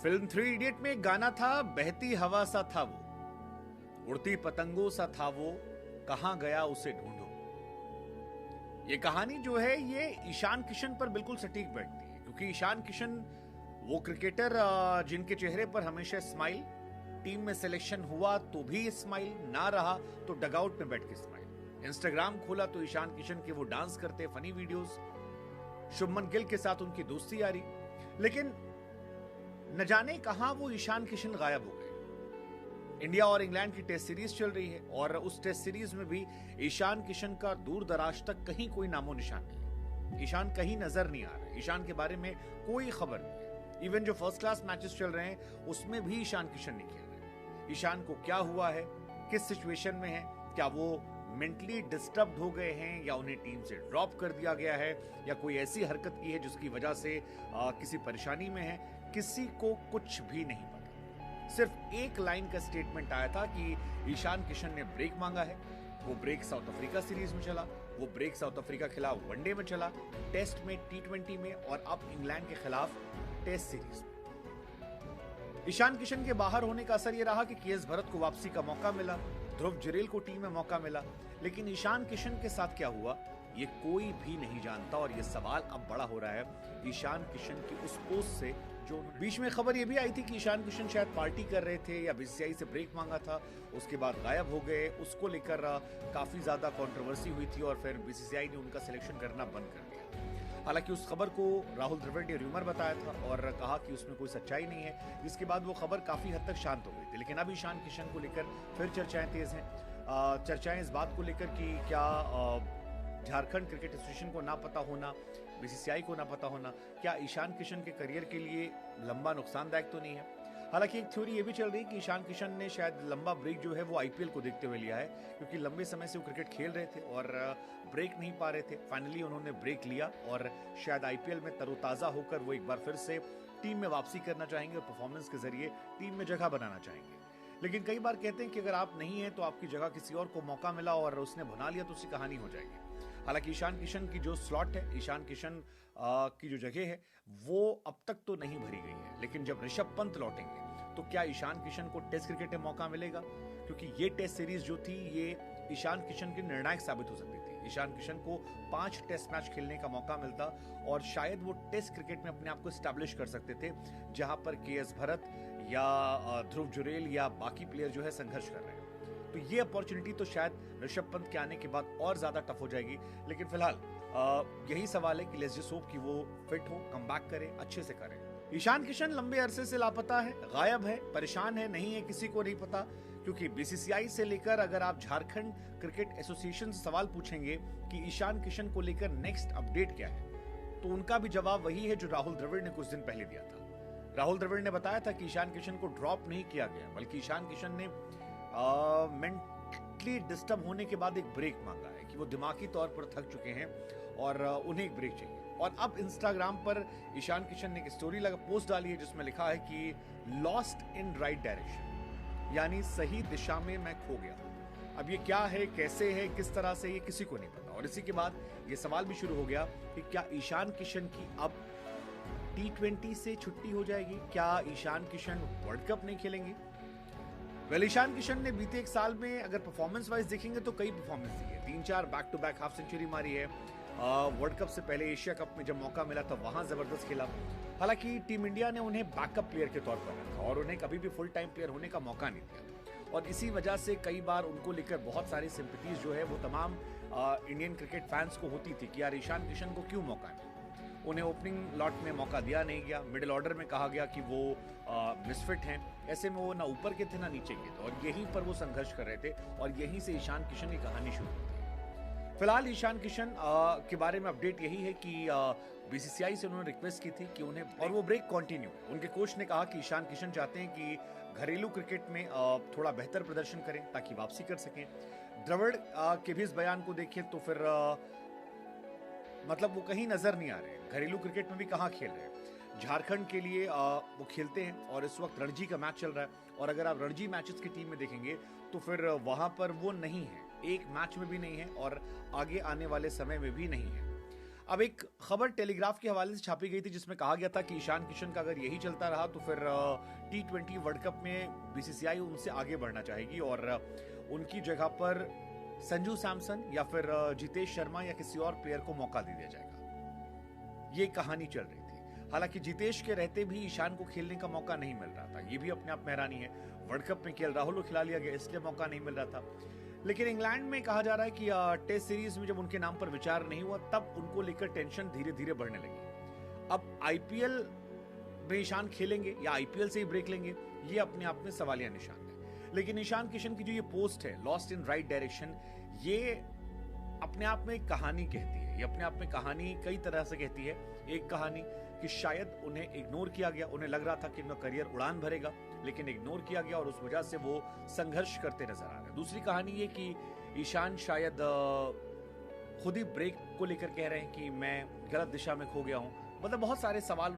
Film three idiot में एक गाना था, बहती हवा सा था वो, उड़ती पतंगों सा था वो, कहां गया उसे ढूंढो। ये कहानी जो है ये ईशान किशन पर बिल्कुल सटीक बैठती है, क्योंकि ईशान किशन वो क्रिकेटर जिनके चेहरे पर हमेशा स्माइल, टीम में सिलेक्शन हुआ तो भी स्माइल, ना रहा तो डगआउट में बैठ के स्माइल। इंस्टाग्राम खोला तो ईशान किशन के वो डांस करते फनी वीडियोस, शुभमन गिल के साथ उनकी दोस्ती आ रही, लेकिन न जाने कहां वो ईशान किशन गायब हो गए। इंडिया और इंग्लैंड की टेस्ट सीरीज चल रही है और उस टेस्ट सीरीज में भी ईशान किशन का दूर दराज तक कहीं कोई नामो निशान नहीं है। ईशान कहीं नजर नहीं आ रहा, ईशान के बारे में कोई खबर नहीं है। इवन जो फर्स्ट क्लास मैचेस चल रहे हैं उसमें भी ईशान किशन नहीं खेल रहे। ईशान को क्या हुआ है, किस सिचुएशन में है, क्या वो मेंटली डिस्टर्ब हो गए हैं या उन्हें टीम से ड्रॉप कर दिया गया है या कोई ऐसी हरकत की है जिसकी वजह से किसी परेशानी में है, किसी को कुछ भी नहीं पता। सिर्फ एक लाइन का स्टेटमेंट आया था कि ईशान किशन ने ब्रेक मांगा है। वो ब्रेक साउथ अफ्रीका सीरीज में चला, वो ब्रेक साउथ अफ्रीका के खिलाफ वनडे में चला, टेस्ट में, T20 में और अब इंग्लैंड के खिलाफ टेस्ट सीरीज में। ईशान किशन के बाहर होने का असर यह रहा कि केएस भरत को वापसी का मौका मिला, ध्रुव जुरेल को टीम में मौका मिला, लेकिन ईशान किशन के साथ क्या हुआ ये कोई भी नहीं जानता। और ये सवाल अब बड़ा हो रहा है ईशान किशन की उस पोस्ट से जो बीच में खबर ये भी आई थी कि ईशान किशन शायद पार्टी कर रहे थे या बीसीसीआई से ब्रेक मांगा था, उसके बाद गायब हो गए। उसको लेकर काफी ज्यादा कंट्रोवर्सी हुई थी और फिर बीसीसीआई ने उनका सिलेक्शन करना बंद कर दिया। हालांकि उस खबर को राहुल द्रविड़ ने र्यूमर बताया था और कहा कि उसमें कोई सच्चाई नहीं है, जिसके बाद वो खबर काफी हद तक शांत हो गई थी। लेकिन अब ईशान किशन को लेकर फिर चर्चाएं तेज हैं। चर्चाएं इस बात को लेकर कि क्या झारखंड क्रिकेट एसोसिएशन को ना पता होना, बीसीसीआई को ना पता होना, क्या ईशान किशन के करियर के लिए लंबा नुकसानदायक तो नहीं है। हालांकि एक थ्योरी ये भी चल रही है कि ईशान किशन ने शायद लंबा ब्रेक जो है वो आईपीएल को देखते हुए लिया है, क्योंकि लंबे समय से वो क्रिकेट खेल रहे थे और ब्रेक नहीं पा रहे थे। फाइनली उन्होंने ब्रेक लिया और शायद आईपीएल में तरोताजा होकर वो एक बार फिर से टीम में वापसी करना चाहेंगे और परफॉर्मेंस के जरिए टीम में जगह बनाना चाहेंगे। लेकिन कई बार कहते हैं कि अगर आप नहीं हैं तो आपकी जगह किसी और को मौका मिला और उसने भुना लिया तो उसकी कहानी हो जाएगी। हालांकि ईशान किशन की जो स्लॉट है, ईशान किशन की जो जगह है वो अब तक तो नहीं भरी गई है, लेकिन जब ऋषभ पंत लौटेंगे तो क्या ईशान किशन को टेस्ट क्रिकेट में मौका मिलेगा? क्योंकि ये टेस्ट सीरीज जो थी ये ईशान किशन की निर्णायक साबित हो सकती थी। ईशान किशन को 5 टेस्ट मैच खेलने का मौका मिलता और शायद वो टेस्ट क्रिकेट में अपने आप को स्टैब्लिश कर सकते थे, जहां पर केएस भरत या ध्रुव जुरेल या बाकी प्लेयर जो है संघर्ष कर रहे हैं। तो ये अपॉर्चुनिटी तो शायद ऋषभ पंत के आने के बाद और ज्यादा टफ हो जाएगी। लेकिन फिलहाल यही सवाल है कि लेट्स जस्ट होप कि वो फिट हो, कमबैक करे, अच्छे से करे। ईशान किशन लंबे अरसे से लापता है, गायब है, परेशान है, नहीं है, किसी को नहीं पता। क्योंकि बीसीसीआई से लेकर अगर आप झारखंड क्रिकेट एसोसिएशन से सवाल पूछेंगे कि ईशान किशन को लेकर नेक्स्ट अपडेट क्या है, तो उनका भी जवाब वही है जो राहुल द्रविड़ ने कुछ दिन पहले दिया था। राहुल द्रविड़ ने बताया था कि ईशान किशन को ड्रॉप नहीं किया गया, बल्कि ईशान किशन ने मेंटली डिस्टर्ब होने के बाद एक ब्रेक मांगा है कि वो दिमागी तौर पर थक चुके हैं और उन्हें एक ब्रेक चाहिए। और अब इंस्टाग्राम पर ईशान किशन ने एक स्टोरी पोस्ट डाली है जिसमें लिखा है कि लॉस्ट इन राइट डायरेक्शन, यानी सही दिशा में मैं खो गया। अब ये क्या है, कैसे है, किस तरह से, ये किसी को नहीं पता। और इसी के बाद ये सवाल भी शुरू हो गया कि क्या ईशान किशन की अब T20 से छुट्टी हो जाएगी? क्या ईशान किशन वर्ल्ड कप नहीं खेलेंगे? ईशान किशन ने बीते एक साल में अगर परफॉर्मेंस वाइज देखेंगे तो कई परफॉर्मेंस दी है, 3-4 back to back half century मारी है। वर्ल्ड कप से पहले एशिया कप में जब मौका मिला था वहां जबरदस्त खेला। हालांकि टीम इंडिया ने उन्हें बैकअप प्लेयर के तौर पर रखा और उन्हें कभी भी फुल टाइम प्लेयर होने का मौका नहीं दिया। और इसी वजह से कई बार उनको लेकर बहुत सारी सिंपैथीज जो है वो तमाम इंडियन क्रिकेट फैंस को होती थी कि यार ईशान किशन को क्यों मौका नहीं। उन्हें ओपनिंग लॉट में मौका दिया नहीं गया, मिडिल ऑर्डर में कहा गया कि वो मिसफिट हैं, ऐसे में वो ना ऊपर के थे ना नीचे के थे और यहीं पर वो संघर्ष कर रहे थे और यहीं से ईशान किशन की कहानी शुरू होती है। फिलहाल ईशान किशन के बारे में अपडेट यही है कि बीसीसीआई से उन्होंने रिक्वेस्ट की थी कि उन्हें, और वो ब्रेक कंटिन्यू। उनके कोच ने कहा कि ईशान किशन चाहते हैं कि घरेलू क्रिकेट में थोड़ा बेहतर प्रदर्शन करें ताकि वापसी कर सकें। द्रविड़ के भी इस बयान को देखें तो फिर मतलब वो कहीं नजर नहीं आ रहे हैं, घरेलू क्रिकेट में भी कहाँ खेल रहे हैं। झारखंड के लिए वो खेलते हैं और इस वक्त रणजी का मैच चल रहा है और अगर आप रणजी मैचेस की टीम में देखेंगे तो फिर वहां पर वो नहीं है, एक मैच में भी नहीं है और आगे आने वाले समय में भी नहीं है। अब एक खबर टेलीग्राफ के हवाले से छापी गई थी जिसमें कहा गया था कि ईशान किशन का अगर यही चलता रहा तो फिर T20 वर्ल्ड कप में बीसीसीआई उनसे आगे बढ़ना चाहेगी और उनकी जगह पर संजू सैमसन या फिर जितेश शर्मा या किसी और प्लेयर को मौका दे दिया जाएगा। ये कहानी चल रही थी। हालांकि जितेश के रहते भी ईशान को खेलने का मौका नहीं मिल रहा था, ये भी अपने आप में हैरानी है। वर्ल्ड कप में केएल राहुल को खिला लिया गया, इसलिए मौका नहीं मिल रहा था। लेकिन इंग्लैंड में कहा जा रहा है कि टेस्ट सीरीज में जब उनके नाम पर विचार नहीं हुआ तब उनको लेकर टेंशन धीरे धीरे बढ़ने लगी। अब आईपीएल में ईशान खेलेंगे या आईपीएल से ही ब्रेक लेंगे, ये अपने आप में सवालिया निशान है। लेकिन ईशान किशन की जो ये पोस्ट है, लॉस्ट इन राइट डायरेक्शन, ये अपने आप में एक कहानी कहती है। ये अपने आप में कहानी कई तरह से कहती है। एक कहानी कि शायद उन्हें इग्नोर किया गया, उन्हें लग रहा था कि उनका करियर उड़ान भरेगा, लेकिन इग्नोर किया गया और उस वजह से वो संघर्ष करते नजर आ रहे हैं। दूसरी कहानी ये कि ईशान शायद खुद ही ब्रेक को लेकर कह रहे हैं कि मैं गलत दिशा में खो गया हूं। मतलब बहुत सारे सवाल